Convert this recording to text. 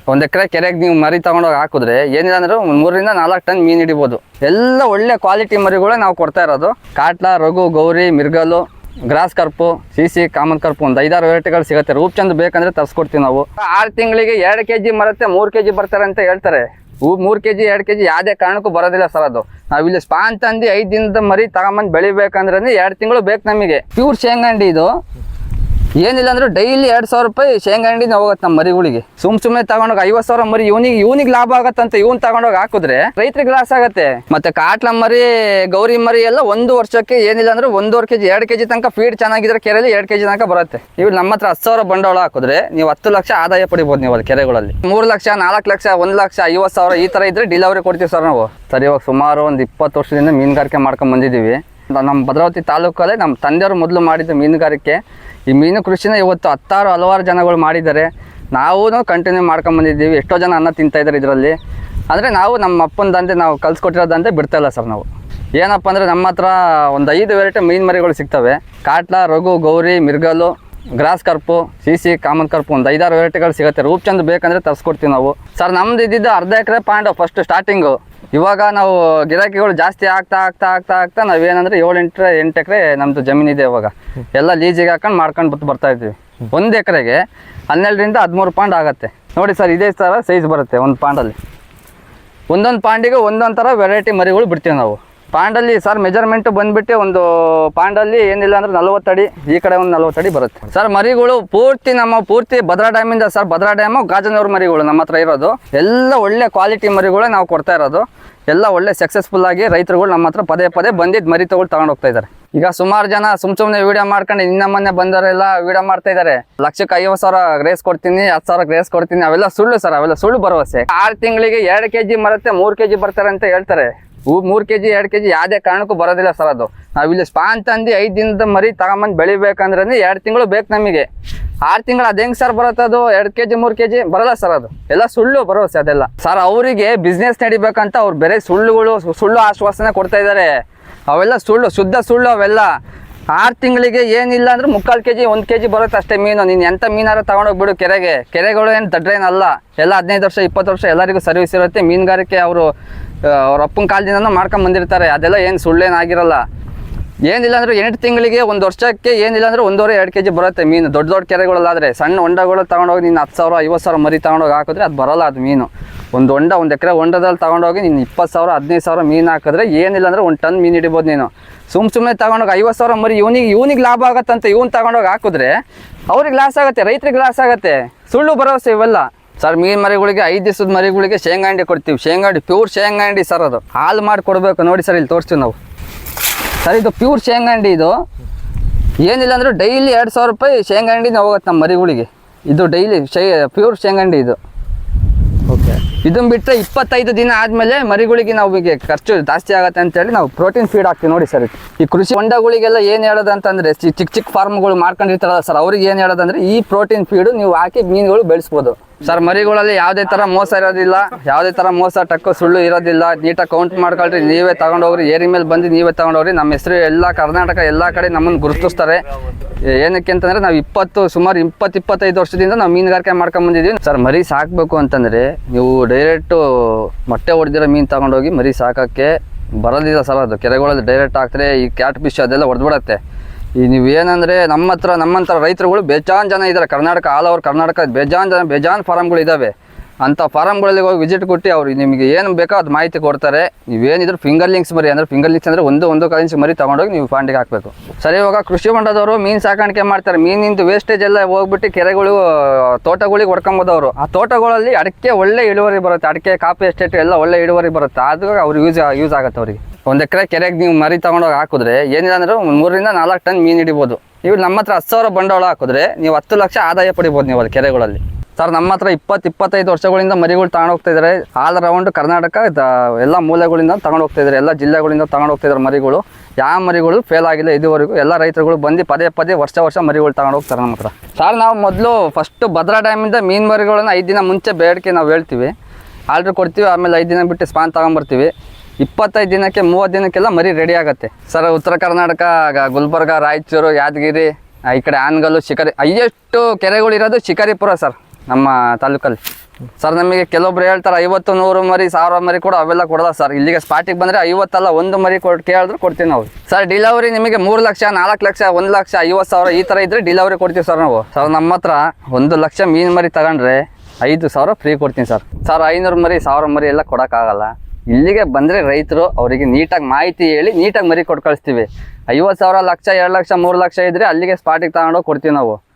1 ಎಕರೆ ಕೆರೆಗೆ ನೀವು ಮರಿ ತಗೊಂಡೋಗಿ ಹಾಕಿದ್ರೆ ಏನಿಲ್ಲ ಅಂದ್ರೆ 3 ರಿಂದ 4 ಟನ್ ಮೀನು ಹಿಡಿಬೋದು. ಎಲ್ಲ ಒಳ್ಳೆ ಕ್ವಾಲಿಟಿ ಮರಿಗಳೇ ನಾವು ಕೊಡ್ತಾ ಇರೋದು. ಕಾಟ್ಲಾ, ರಘು, ಗೌರಿ, ಮಿರ್ಗಲು, ಗ್ರಾಸ್ ಕರ್ಪು, ಸಿಸಿ, ಕಾಮನ್ ಕರ್ಪು, ಒಂದು 5-6 ವೆರೈಟಿಗಳು ಸಿಗುತ್ತೆ. ರೂಪ್ಚಂದ್ ಬೇಕಂದ್ರೆ ತರಿಸ್ಕೊಡ್ತೀವಿ ನಾವು. 6 ತಿಂಗಳಿಗೆ 2 kg ಮರುತ್ತೆ, 3 kg ಬರ್ತಾರೆ ಅಂತ ಹೇಳ್ತಾರೆ. 3 kg 2 kg ಯಾವುದೇ ಕಾರಣಕ್ಕೂ ಬರೋದಿಲ್ಲ ಸರ್. ಅದು ನಾವಿಲ್ಲಿ ಸ್ಪಾನ್ ತಂದು 5 ದಿನದ ಮರಿ ತಗೊಂಬಂದು ಬೆಳಿಬೇಕಂದ್ರೆ 2 ತಿಂಗಳು ಬೇಕು ನಮಗೆ. ಪ್ಯೂರ್ ಶೇಂಗಂಡಿ ಇದು. ಏನಿಲ್ಲ ಅಂದ್ರೆ ಡೈಲಿ 2,000 ರೂಪಾಯಿ ಶೇಂಗಂಡಿನ ಹೋಗುತ್ತೆ ನಮ್ಮ ಮರಿಗಳಿಗೆ. ಸುಮ್ಮನೆ ತಗೊಂಡೋಗಿ 50,000 ಮರಿ ಇವನಿಗೆ ಲಾಭ ಆಗತ್ತಂತ ಇವನ್ ತಗೊಂಡೋಗಿ ಹಾಕಿದ್ರೆ ರೈತರಿಗೆ ಲಾಸ್ ಆಗತ್ತೆ. ಮತ್ತೆ ಕಾಟ್ಲ ಮರಿ, ಗೌರಿ ಮರಿ ಎಲ್ಲ 1 ವರ್ಷಕ್ಕೆ ಏನಿಲ್ಲ ಅಂದ್ರೆ 1.5 kg 2 kg ತನಕ ಫೀಡ್ ಚೆನ್ನಾಗಿದ್ರೆ ಕೆರೆಯಲ್ಲಿ 2 kg ತನಕ ಬರುತ್ತೆ. ಇವ್ ನಮ್ಮ ಹತ್ರ 10,000 ಬಂಡವಾಳ ಹಾಕಿದ್ರೆ ನೀವು 10 ಲಕ್ಷ ಆದಾಯ ಪಡಿಬೋದು ನೀವು ಅಲ್ಲಿ ಕೆರೆಗಳಲ್ಲಿ. 3 ಲಕ್ಷ, 4 ಲಕ್ಷ, 1 ಲಕ್ಷ, 50,000 ಈ ತರ ಇದ್ರೆ ಡಿಲಿವರಿ ಕೊಡ್ತೀವಿ ಸರ್ ನಾವು. ಸರ್ ಇವಾಗ ಸುಮಾರು ಒಂದು 20 ವರ್ಷದಿಂದ ಮೀನುಗಾರಿಕೆ ಮಾಡ್ಕೊಂಡ್ ಬಂದಿದ್ದೀವಿ. ನಮ್ಮ ಭದ್ರಾವತಿ ತಾಲೂಕಲ್ಲೇ ನಮ್ಮ ತಂದೆಯವರು ಮೊದಲು ಮಾಡಿದ ಮೀನುಗಾರಿಕೆ. ಈ ಮೀನು ಕೃಷಿನ ಇವತ್ತು ಹಲವಾರು ಜನಗಳು ಮಾಡಿದ್ದಾರೆ. ನಾವು ಕಂಟಿನ್ಯೂ ಮಾಡ್ಕೊಂಡು ಬಂದಿದ್ದೀವಿ. ಎಷ್ಟೋ ಜನ ಅನ್ನ ತಿಂತಾಯಿದ್ದಾರೆ ಇದರಲ್ಲಿ. ಅಂದರೆ ನಾವು ನಮ್ಮ ಅಪ್ಪನ ದಂಧೆ ನಾವು ಕಲ್ಸ್ಕೊಟ್ಟಿರೋದಂತೆ ಬಿಡ್ತಾಯಿಲ್ಲ ಸರ್ ನಾವು. ಏನಪ್ಪ ಅಂದರೆ ನಮ್ಮ ಹತ್ರ ಒಂದು 5 ವೆರೈಟಿ ಮೀನು ಮರಿಗಳು ಸಿಗ್ತವೆ. ಕಾಟ್ಲಾ, ರಘು, ಗೌರಿ, ಮಿರ್ಗಲು, ಗ್ರಾಸ್ ಕರ್ಪು, ಸಿಸಿ, ಕಾಮನ್ ಕರ್ಪು, ಒಂದು 5-6 ವೆರೈಟಿಗಳು ಸಿಗುತ್ತೆ. ರೂಪ್ಚಂದ್ ಬೇಕಂದ್ರೆ ತರಿಸ್ಕೊಡ್ತೀವಿ ನಾವು. ಸರ್ ನಮ್ದು ಇದ್ದಿದ್ದು 1/2 ಎಕರೆ ಪಾಂಡು ಫಸ್ಟ್ ಸ್ಟಾರ್ಟಿಂಗು. ಇವಾಗ ನಾವು ಗಿರಾಕಿಗಳು ಜಾಸ್ತಿ ಆಗ್ತಾ ನಾವೇನಂದ್ರೆ 7-8 ಎಕರೆ ನಮ್ಮದು ಜಮೀನಿದೆ. ಇವಾಗ ಎಲ್ಲ ಲೀಜಿಗೆ ಹಾಕೊಂಡು ಮಾಡ್ಕೊಂಡು ಬರ್ತಾ ಇದ್ದೀವಿ. 1 ಎಕರೆಗೆ 12 ರಿಂದ 13 ಪಾಂಡ್ ಆಗುತ್ತೆ ನೋಡಿ ಸರ್. ಇದೇ ಥರ ಸೈಜ್ ಬರುತ್ತೆ ಒಂದು ಪಾಂಡಲ್ಲಿ. ಒಂದೊಂದು ಪಾಂಡಿಗೆ ಒಂದೊಂದು ಥರ ವೆರೈಟಿ ಮರಿಗಳು ಬಿಡ್ತೀವಿ ನಾವು. ಪಾಂಡಲ್ಲಿ ಸರ್ ಮೆಜರ್ಮೆಂಟ್ ಬಂದುಬಿಟ್ಟು ಒಂದು ಪಾಂಡಲ್ಲಿ ಏನಿಲ್ಲ ಅಂದ್ರೆ 40 ಅಡಿ, ಈ ಕಡೆ ಒಂದು 40 ಅಡಿ ಬರುತ್ತೆ ಸರ್. ಮರಿಗಳು ಪೂರ್ತಿ ಭದ್ರಾ ಡ್ಯಾಮಿಂದ ಸರ್. ಭದ್ರಾ ಡ್ಯಾಮು, ಗಾಜನೂರು ಮರಿಗಳು ನಮ್ಮ ಹತ್ರ ಇರೋದು. ಎಲ್ಲ ಒಳ್ಳೆ ಕ್ವಾಲಿಟಿ ಮರಿಗಳೇ ನಾವು ಕೊಡ್ತಾ ಇರೋದು. ಎಲ್ಲ ಒಳ್ಳೆ ಸಕ್ಸಸ್ಫುಲ್ ಆಗಿ ರೈತರುಗಳು ನಮ್ಮ ಹತ್ರ ಪದೇ ಬಂದಿದ್ದು ಮರಿ ತಗೊಂಡು ಹೋಗ್ತಾ ಇದ್ದಾರೆ. ಈಗ ಸುಮಾರು ಜನ ಸುಮ್ಮನೆ ವಿಡಿಯೋ ಮಾಡ್ಕೊಂಡು ಮೊನ್ನೆ ಬಂದವರೆಲ್ಲ ವಿಡಿಯೋ ಮಾಡ್ತಾ ಇದ್ದಾರೆ. ಲಕ್ಷಕ್ಕೆ 50,000 ಗ್ರೇಸ್ ಕೊಡ್ತೀನಿ, 10,000 ಗ್ರೇಸ್ ಕೊಡ್ತೀನಿ. ಅವೆಲ್ಲ ಸುಳ್ಳು ಸರ್, ಅವೆಲ್ಲ ಸುಳ್ಳು ಭರವಸೆ. 6 ತಿಂಗಳಿಗೆ 2 kg ಮರುತ್ತೆ, 3 kg ಬರ್ತಾರೆ ಅಂತ ಹೇಳ್ತಾರೆ. 3 kg 2 kg ಯಾವುದೇ ಕಾರಣಕ್ಕೂ ಬರೋದಿಲ್ಲ ಸರ್. ಅದು ನಾವಿಲ್ಲಿ ಸ್ಪಾನ್ ತಂದು 5 ದಿನದ ಮರಿ ತಗೊಂಬಂದು ಬೆಳಿಬೇಕಂದ್ರೆ 2 ತಿಂಗಳು ಬೇಕು ನಮಗೆ. 6 ತಿಂಗಳು ಅದು ಹೆಂಗೆ ಸರ್ ಬರುತ್ತೆ? ಅದು 2 kg 3 kg ಬರಲ್ಲ ಸರ್. ಅದು ಎಲ್ಲ ಸುಳ್ಳು ಭರವಸೆ ಅದೆಲ್ಲ ಸರ್. ಅವರಿಗೆ ಬಿಸ್ನೆಸ್ ನಡಿಬೇಕಂತ ಅವ್ರು ಬೇರೆ ಸುಳ್ಳು ಆಶ್ವಾಸನೆ ಕೊಡ್ತಾ ಇದ್ದಾರೆ. ಅವೆಲ್ಲ ಸುಳ್ಳು, ಶುದ್ಧ ಸುಳ್ಳು ಅವೆಲ್ಲ. 6 ತಿಂಗಳಿಗೆ ಏನಿಲ್ಲ ಅಂದ್ರೆ 3/4 kg 1 kg ಬರುತ್ತೆ ಅಷ್ಟೇ ಮೀನು. ನೀನು ಎಂಥ ಮೀನಾರು ತಗೊಂಡೋಗ್ಬಿಡು ಕೆರೆಗಳು ಏನು ದಡ್ರೇನಲ್ಲ. ಎಲ್ಲ 15 ವರ್ಷ 20 ವರ್ಷ ಎಲ್ಲರಿಗೂ ಸರ್ವಿಸ್ ಇರುತ್ತೆ. ಮೀನುಗಾರಿಕೆ ಅವ್ರ ಅಪ್ಪನ ಕಾಲದಿಂದನೂ ಮಾಡ್ಕೊಂಡು ಬಂದಿರ್ತಾರೆ. ಅದೆಲ್ಲ ಏನು ಸುಳ್ಳೇನಾಗಿರಲ್ಲ. ಏನಿಲ್ಲ ಅಂದ್ರೆ 8 ತಿಂಗಳಿಗೆ 1 ವರ್ಷಕ್ಕೆ ಏನಿಲ್ಲ ಅಂದ್ರೆ 1.5-2 kg ಬರುತ್ತೆ ಮೀನು. ದೊಡ್ಡ ಕೆರೆಗಳಲ್ಲಾದರೆ. ಸಣ್ಣ ಹೊಂಡಗಳು ತಗೊಂಡೋಗಿ ನೀನು 10,000 50,000 ಮರಿ ತಗೊಂಡೋಗಿ ಹಾಕಿದ್ರೆ ಅದು ಬರೋಲ್ಲ ಅದು ಮೀನು. ಒಂದು 1 ಎಕರೆ ಹೊಂಡದಲ್ಲಿ ತಗೊಂಡೋಗಿ ನೀನು 20,000 15,000 ಮೀನು ಹಾಕಿದ್ರೆ ಏನಿಲ್ಲ ಅಂದ್ರೆ 1 ಟನ್ ಮೀನು ಹಿಡಿಬೋದು ನೀನು. ಸುಮ್ಮನೆ ತಗೊಂಡೋಗಿ 50,000 ಮರಿ ಇವನಿಗೆ ಲಾಭ ಆಗತ್ತಂತ ಇವನು ತಗೊಂಡೋಗಿ ಹಾಕಿದ್ರೆ ಅವ್ರಿಗೆ ಲಾಸ್ ಆಗುತ್ತೆ, ರೈತರಿಗೆ ಲಾಸ್ ಆಗುತ್ತೆ. ಸುಳ್ಳು ಭರವಸೆ ಇವೆಲ್ಲ ಸರ್. ಮೀನು ಮರಿಗಳಿಗೆ 5 ದಿವಸದ ಮರಿಗಳಿಗೆ ಶೇಂಗಾಂಡಿ ಕೊಡ್ತೀವಿ. ಶೇಂಗಾಂಡಿ ಪ್ಯೂರ್ ಶೇಂಗಾಂಡಿ ಸರ್. ಅದು ಹಾಲು ಮಾಡಿ ಕೊಡಬೇಕು ನೋಡಿ ಸರ್. ಇಲ್ಲಿ ತೋರಿಸ್ತೀವಿ ನಾವು ಸರ್. ಇದು ಪ್ಯೂರ್ ಶೇಂಗಾಂಡಿ. ಇದು ಏನಿಲ್ಲ ಅಂದ್ರೆ ಡೈಲಿ 2,000 ರೂಪಾಯಿ ಶೇಂಗಾಂಡಿನ ಹೋಗುತ್ತೆ ನಮ್ಮ ಮರಿಗಳಿಗೆ. ಇದು ಡೈಲಿ ಪ್ಯೂರ್ ಶೇಂಗಾಂಡಿ ಇದು. ಓಕೆ. ಇದನ್ನ ಬಿಟ್ಟರೆ 25 ದಿನ ಆದಮೇಲೆ ಮರಿಗಳಿಗೆ ನಾವು ಈಗ ಖರ್ಚು ಜಾಸ್ತಿ ಆಗುತ್ತೆ ಅಂತೇಳಿ ನಾವು ಪ್ರೋಟೀನ್ ಫೀಡ್ ಹಾಕ್ತೀವಿ ನೋಡಿ ಸರ್. ಈ ಕೃಷಿ ಹೊಂಡಗಳಿಗೆಲ್ಲ ಏನು ಹೇಳೋದಂತಂದರೆ ಚಿಕ್ಕ ಫಾರ್ಮ್ಗಳು ಮಾಡ್ಕೊಂಡಿರ್ತಾರಲ್ಲ ಸರ್, ಅವ್ರಿಗೆ ಏನು ಹೇಳೋದಂದ್ರೆ ಈ ಪ್ರೋಟೀನ್ ಫೀಡು ನೀವು ಹಾಕಿ ಮೀನುಗಳು ಬೆಳೆಸ್ಬೋದು ಸರ್. ಮರಿಗಳಲ್ಲಿ ಯಾವುದೇ ಥರ ಮೋಸ ಇರೋದಿಲ್ಲ, ಯಾವುದೇ ಥರ ಮೋಸ ಟಕ್ಕು ಸುಳ್ಳು ಇರೋದಿಲ್ಲ. ನೀಟಾಗಿ ಕೌಂಟ್ ಮಾಡ್ಕೊಳ್ರಿ, ನೀವೇ ತಗೊಂಡೋಗ್ರಿ. ಏರಿ ಮೇಲೆ ಬಂದು ನೀವೇ ತಗೊಂಡೋಗ್ರಿ. ನಮ್ಮ ಹೆಸರು ಎಲ್ಲ ಕರ್ನಾಟಕ ಎಲ್ಲ ಕಡೆ ನಮ್ಮನ್ನು ಗುರುತಿಸ್ತಾರೆ. ಏನಕ್ಕೆ ಅಂತಂದರೆ ನಾವು ಸುಮಾರು 20-25 ವರ್ಷದಿಂದ ನಾವು ಮೀನುಗಾರಿಕೆ ಮಾಡ್ಕೊಂಬಂದಿದ್ದೀವಿ ಸರ್. ಮರಿ ಸಾಕಬೇಕು ಅಂತಂದರೆ ನೀವು ಡೈರೆಕ್ಟು ಮೊಟ್ಟೆ ಹೊಡೆದಿರೋ ಮೀನು ತಗೊಂಡೋಗಿ ಮರಿ ಸಾಕೋಕ್ಕೆ ಬರೋದಿಲ್ಲ ಸರ್. ಅದು ಕೆರೆಗಳಲ್ಲಿ ಡೈರೆಕ್ಟ್ ಹಾಕ್ತಾರೆ. ಈ ಕ್ಯಾಟ್ ಫಿಶ್ ಅದೆಲ್ಲ ಹೊಡೆದ್ಬಿಡತ್ತೆ. ಈ ನೀವೇನಂದರೆ ನಮ್ಮಂಥ ರೈತರುಗಳು ಬೇಜಾನ್ ಜನ ಇದ್ದಾರೆ ಕರ್ನಾಟಕ, ಆಲ್ ಓವರ್ ಕರ್ನಾಟಕ ಬೇಜಾನ್ ಫಾರಮ್ಗಳು ಇದ್ದಾವೆ. ಅಂಥ ಫಾರಮ್ಗಳಲ್ಲಿ ಹೋಗಿ ವಿಸಿಟ್ ಕೊಟ್ಟು ಅವ್ರು ನಿಮಗೆ ಏನು ಬೇಕೋ ಅದು ಮಾಹಿತಿ ಕೊಡ್ತಾರೆ. ನೀವೇನಿದ್ರು ಫಿಂಗರ್ಲಿಂಗ್ಸ್ ಮರಿ ಅಂದರೆ ಫಿಂಗರ್ಲಿಂಗ್ಸ್ ಅಂದರೆ ಒಂದು ಇಂಚ್ ಮರಿ ತೊಗೊಂಡೋಗಿ ನೀವು ಪಾಂಡಿಗೆ ಹಾಕಬೇಕು ಸರ್. ಇವಾಗ ಕೃಷಿ ಹೊಂಡದವರು ಮೀನು ಸಾಕಾಣಿಕೆ ಮಾಡ್ತಾರೆ. ಮೀನಿಂದು ವೇಸ್ಟೇಜ್ ಎಲ್ಲ ಹೋಗ್ಬಿಟ್ಟು ಕೆರೆಗಳು ತೋಟಗಳಿಗೆ ಹೊಡ್ಕೊಂಬೋದವರು. ಆ ತೋಟಗಳಲ್ಲಿ ಅಡಿಕೆ ಒಳ್ಳೆ ಇಳುವರಿ ಬರುತ್ತೆ. ಅಡಿಕೆ, ಕಾಫಿ ಎಸ್ಟೇಟ್ ಎಲ್ಲ ಒಳ್ಳೆ ಇಳುವರಿ ಬರುತ್ತೆ. ಅದು ಅವ್ರಿಗೆ ಯೂಸ್ ಆಗುತ್ತೆ ಅವರಿಗೆ. 1 ಎಕರೆ ಕೆರೆಗೆ ನೀವು ಮರಿ ತಗೊಂಡೋಗಿ ಹಾಕಿದ್ರೆ ಏನಿಲ್ಲ ಅಂದ್ರೆ 3 ರಿಂದ 4 ಟನ್ ಮೀನು ಹಿಡಿಬೋದು. ನೀವು ನಮ್ಮ ಹತ್ರ 10,000 ಬಂಡವಾಳ ಹಾಕಿದ್ರೆ ನೀವು 10 ಲಕ್ಷ ಆದಾಯ ಪಡಿಬೋದು ನೀವು ಅಲ್ಲಿ ಕೆರೆಗಳಲ್ಲಿ ಸರ್. ನಮ್ಮ ಹತ್ರ 20-25 ವರ್ಷಗಳಿಂದ ಮರಿಗಳು ತಗೊಂಡು ಹೋಗ್ತಾ ಇದ್ದಾರೆ. ಆಲ್ ರೌಂಡ್ ಕರ್ನಾಟಕ ಎಲ್ಲ ಮೂಲೆಗಳಿಂದ ತಗೊಂಡು ಹೋಗ್ತಾ ಇದ್ದಾರೆ. ಎಲ್ಲ ಜಿಲ್ಲೆಗಳಿಂದ ತಗೊಂಡು ಹೋಗ್ತಾ ಇದ್ದಾರೆ ಮರಿಗಳು. ಯಾವ ಮರಿಗಳು ಫೇಲ್ ಆಗಿಲ್ಲ ಇದುವರೆಗೂ. ಎಲ್ಲ ರೈತರುಗಳು ಬಂದು ಪದೇ ವರ್ಷ ಮರಿಗಳು ತಗೊಂಡು ಹೋಗ್ತಾರೆ ನಮ್ಮ ಹತ್ರ ಸರ್. ನಾವು ಮೊದಲು ಫಸ್ಟ್ ಭದ್ರಾ ಡ್ಯಾಮಿಂದ ಮೀನು ಮರಿಗಳನ್ನ 5 ದಿನ ಮುಂಚೆ ಬೇಡಿಕೆ ನಾವು ಹೇಳ್ತೀವಿ, ಆರ್ಡ್ರ್ ಕೊಡ್ತೀವಿ. ಆಮೇಲೆ 5 ದಿನ ಬಿಟ್ಟು ಸ್ಪಾನ್ ತಗೊಂಬರ್ತೀವಿ. 25 ದಿನಕ್ಕೆ 30 ದಿನಕ್ಕೆಲ್ಲ ಮರಿ ರೆಡಿ ಆಗುತ್ತೆ ಸರ್. ಉತ್ತರ ಕರ್ನಾಟಕ, ಗುಲ್ಬರ್ಗ, ರಾಯಚೂರು, ಯಾದಗಿರಿ, ಈ ಕಡೆ ಆನಗಲ್ಲು, ಶಿಕಾರಿ, ಹೈಯೆಸ್ಟ್ ಕೆರೆಗಳು ಇರೋದು ಶಿಕಾರಿಪುರ ಸರ್ ನಮ್ಮ ತಾಲೂಕಲ್ಲಿ. ಸರ್ ನಮಗೆ ಕೆಲವೊಬ್ರು ಹೇಳ್ತಾರೆ 50 100 ಮರಿ 1000 ಮರಿ ಕೂಡ ಅವೆಲ್ಲ ಕೊಡಲ್ಲ ಸರ್. ಇಲ್ಲಿಗೆ ಸ್ಪಾಟಿಗೆ ಬಂದರೆ 50 ಅಲ್ಲ 1 ಮರಿ ಕೇಳಿದ್ರು ಕೊಡ್ತೀವಿ ನಾವು. ಸರ್ ಡಿಲವರಿ ನಿಮಗೆ 3 ಲಕ್ಷ 4 ಲಕ್ಷ 1 ಲಕ್ಷ 50,000 ಈ ಥರ ಇದ್ರೆ ಡಿಲವರಿ ಕೊಡ್ತೀವಿ ಸರ್ ನಾವು. ಸರ್ ನಮ್ಮ ಹತ್ರ 1 ಲಕ್ಷ ಮೀನು ಮರಿ ತಗೊಂಡ್ರೆ 5,000 ಫ್ರೀ ಕೊಡ್ತೀನಿ ಸರ್. 500 ಮರಿ 1000 ಮರಿ ಎಲ್ಲ ಕೊಡೋಕ್ಕಾಗಲ್ಲ. ಇಲ್ಲಿಗೆ ಬಂದರೆ ರೈತರು ಅವರಿಗೆ ನೀಟಾಗಿ ಮಾಹಿತಿ ಹೇಳಿ ನೀಟಾಗಿ ಮರಿ ಕೊಟ್ಟು ಕಳಿಸ್ತೀವಿ. 50,000 ಲಕ್ಷ 2 ಲಕ್ಷ 3 ಲಕ್ಷ ಇದ್ದರೆ ಅಲ್ಲಿಗೆ ಸ್ಪಾಟಿಗೆ ತಗೊಂಡೋಗಿ ಕೊಡ್ತೀವಿ ನಾವು.